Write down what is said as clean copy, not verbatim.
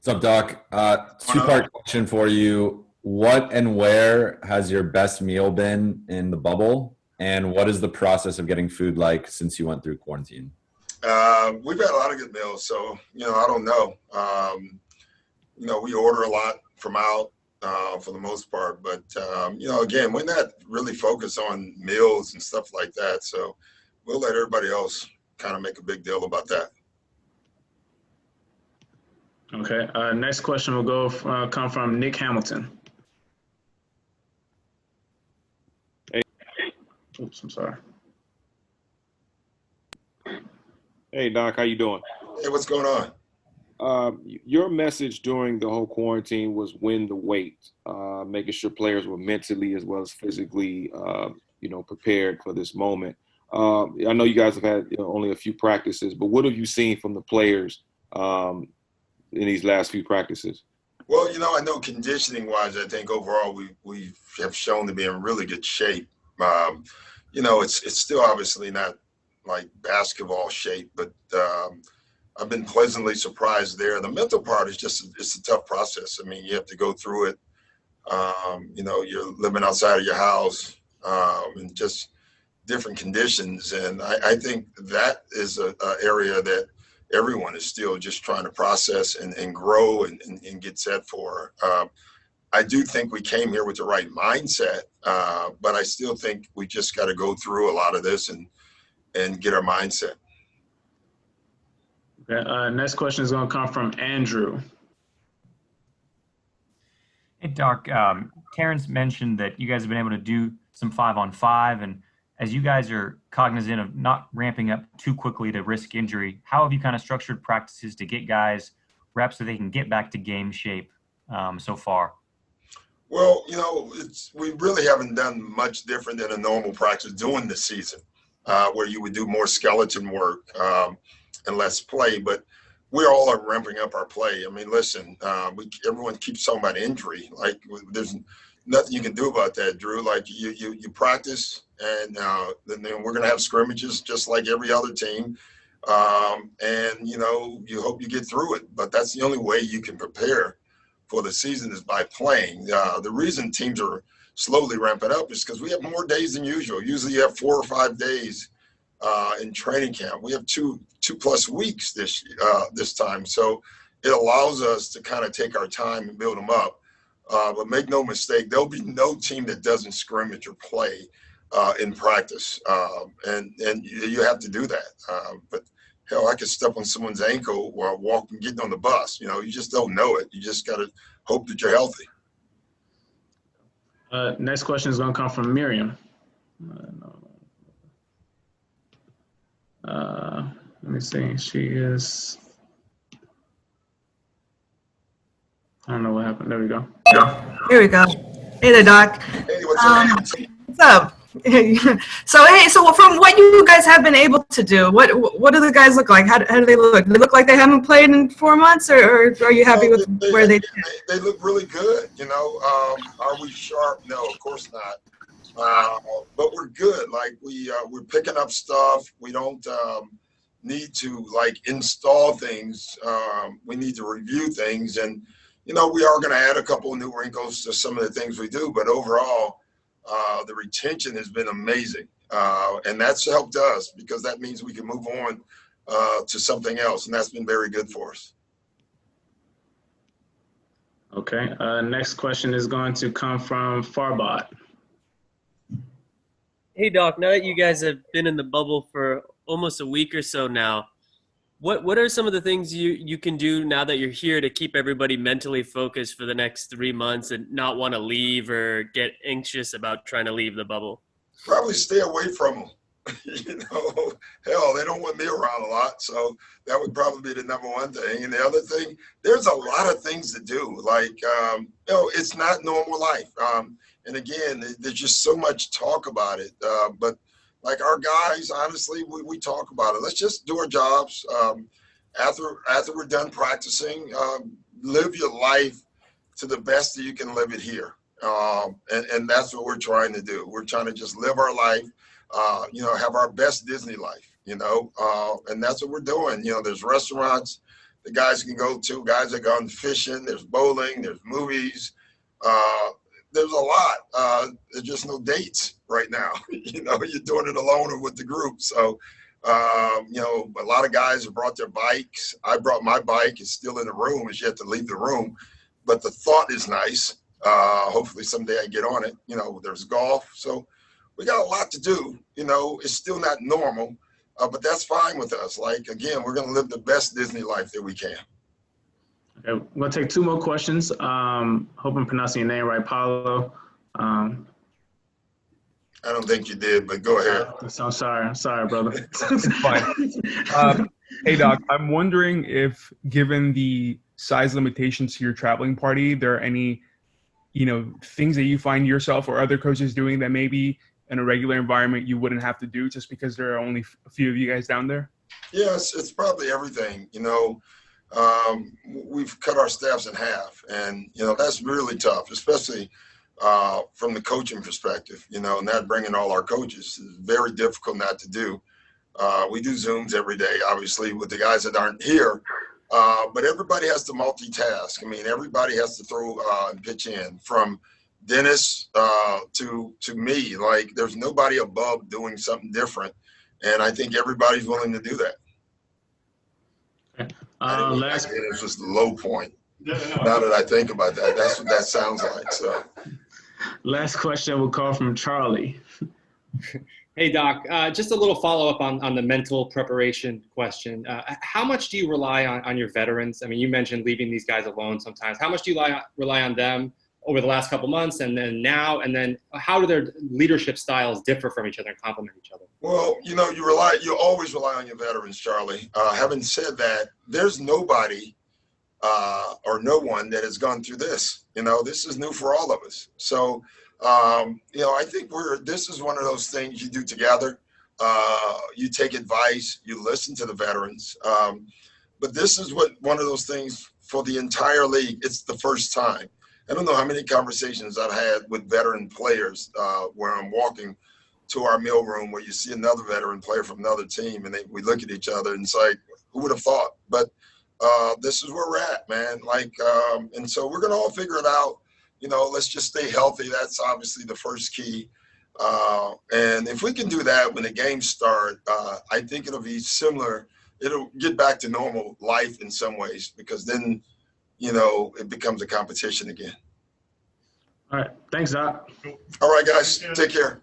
What's up, Doc? Two-part question for you. What and where has your best meal been in the bubble? And what is the process of getting food like since you went through quarantine? We've had a lot of good meals, so I don't know. We order a lot from out for the most part, but again, we're not really focused on meals and stuff like that. So we'll let everybody else kind of make a big deal about that. Okay. Next question will come from Nick Hamilton. Hey. Oops, I'm sorry. Hey, Doc, how you doing? Hey, what's going on? Your message during the whole quarantine was win the weight, making sure players were mentally as well as physically, prepared for this moment. I know you guys have had only a few practices, but what have you seen from the players in these last few practices? Well, I know conditioning-wise, I think overall we have shown to be in really good shape. It's still obviously not like basketball shape, but I've been pleasantly surprised there. The mental part is it's a tough process. I mean, you have to go through it. You're living outside of your house and just different conditions. And I think that is an area that everyone is still just trying to process and grow and get set for. I do think we came here with the right mindset, but I still think we just got to go through a lot of this and get our mindset. Okay, next question is going to come from Andrew. Hey, Doc. Terrence mentioned that you guys have been able to do some 5-on-5, and as you guys are cognizant of not ramping up too quickly to risk injury, how have you kind of structured practices to get guys reps so they can get back to game shape so far? Well, we really haven't done much different than a normal practice during the season, where you would do more skeleton work and less play. But we all are ramping up our play. I mean, listen, everyone keeps talking about injury. Like, there's nothing you can do about that, Drew. Like, you practice, and then we're going to have scrimmages just like every other team. And, you hope you get through it. But that's the only way you can prepare for the season is by playing. The reason teams are slowly ramping up is because we have more days than usual. Usually you have 4 or 5 days in training camp. We have two plus weeks this time. So it allows us to kind of take our time and build them up. But make no mistake, there'll be no team that doesn't scrimmage or play in practice. And you have to do that. But hell, I could step on someone's ankle while walking, getting on the bus. You just don't know it. You just got to hope that you're healthy. Next question is going to come from Miriam. Let me see. She is. I don't know what happened. There we go. Here we go. Hey there, Doc. Hey, what's up? What's up? So from what you guys have been able to do, what do the guys look like? How do they look? Do they look like they haven't played in 4 months, or are you happy with where they? They look really good. Are we sharp? No, of course not. But we're good. Like we're picking up stuff. We don't need to install things. We need to review things, and we are going to add a couple of new wrinkles to some of the things we do. But overall, the retention has been amazing, and that's helped us because that means we can move on to something else, and that's been very good for us. Okay. Next question is going to come from Farbot. Hey, Doc, now that you guys have been in the bubble for almost a week or so now, what are some of the things you can do now that you're here to keep everybody mentally focused for the next 3 months and not want to leave or get anxious about trying to leave the bubble? Probably stay away from them. Hell, they don't want me around a lot, so that would probably be the number one thing. And the other thing, there's a lot of things to do. It's not normal life. And again, there's just so much talk about it. But like our guys, honestly, we talk about it. Let's just do our jobs. After we're done practicing, live your life to the best that you can live it here. And that's what we're trying to do. We're trying to just live our life, have our best Disney life, and that's what we're doing. There's restaurants the guys can go to, guys that gone fishing, there's bowling, there's movies. There's a lot. There's just no dates right now. You know, you're doing it alone or with the group. So, you know, a lot of guys have brought their bikes. I brought my bike. It's still in the room. It's yet to leave the room. But the thought is nice. Hopefully someday I get on it. You know, there's golf. So we got a lot to do. You know, it's still not normal, but that's fine with us. Like, again, we're going to live the best Disney life that we can. Okay, I'm going to take two more questions. Hope I'm pronouncing your name right, Paulo. I don't think you did, but go ahead. So I'm sorry. I'm sorry, brother. It's fine. Hey, Doc, I'm wondering if, given the size limitations to your traveling party, there are any, you know, things that you find yourself or other coaches doing that maybe in a regular environment you wouldn't have to do just because there are only a few of you guys down there? Yes, it's probably everything. You know, we've cut our staffs in half, and, you know, that's really tough, especially from the coaching perspective, you know, not bringing all our coaches. It's very difficult not to do. We do Zooms every day, obviously, with the guys that aren't here, but everybody has to multitask. I mean, everybody has to throw and pitch in, from Dennis to me. Like, there's nobody above doing something different, and I think everybody's willing to do that. It's just the low point. Now that I think about that, that's what that sounds like. So, last question will come from Charlie. Hey, Doc, just a little follow-up on the mental preparation question. How much do you rely on your veterans? I mean, you mentioned leaving these guys alone sometimes. How much do you rely on them over the last couple months and then now? And then how do their leadership styles differ from each other and complement each other? Well, you know, you always rely on your veterans, Charlie. Having said that, there's nobody or no one that has gone through this. You know, this is new for all of us. So, you know, I think this is one of those things you do together. You take advice, you listen to the veterans. But this is one of those things for the entire league. It's the first time. I don't know how many conversations I've had with veteran players where I'm walking to our meal room where you see another veteran player from another team, and we look at each other and it's like, who would have thought? But this is where we're at, man. Like, and so we're going to all figure it out. You know, let's just stay healthy. That's obviously the first key. And if we can do that when the games start, I think it'll be similar. It'll get back to normal life in some ways, because then, you know, it becomes a competition again. All right. Thanks, Doc. All right, guys. Take care.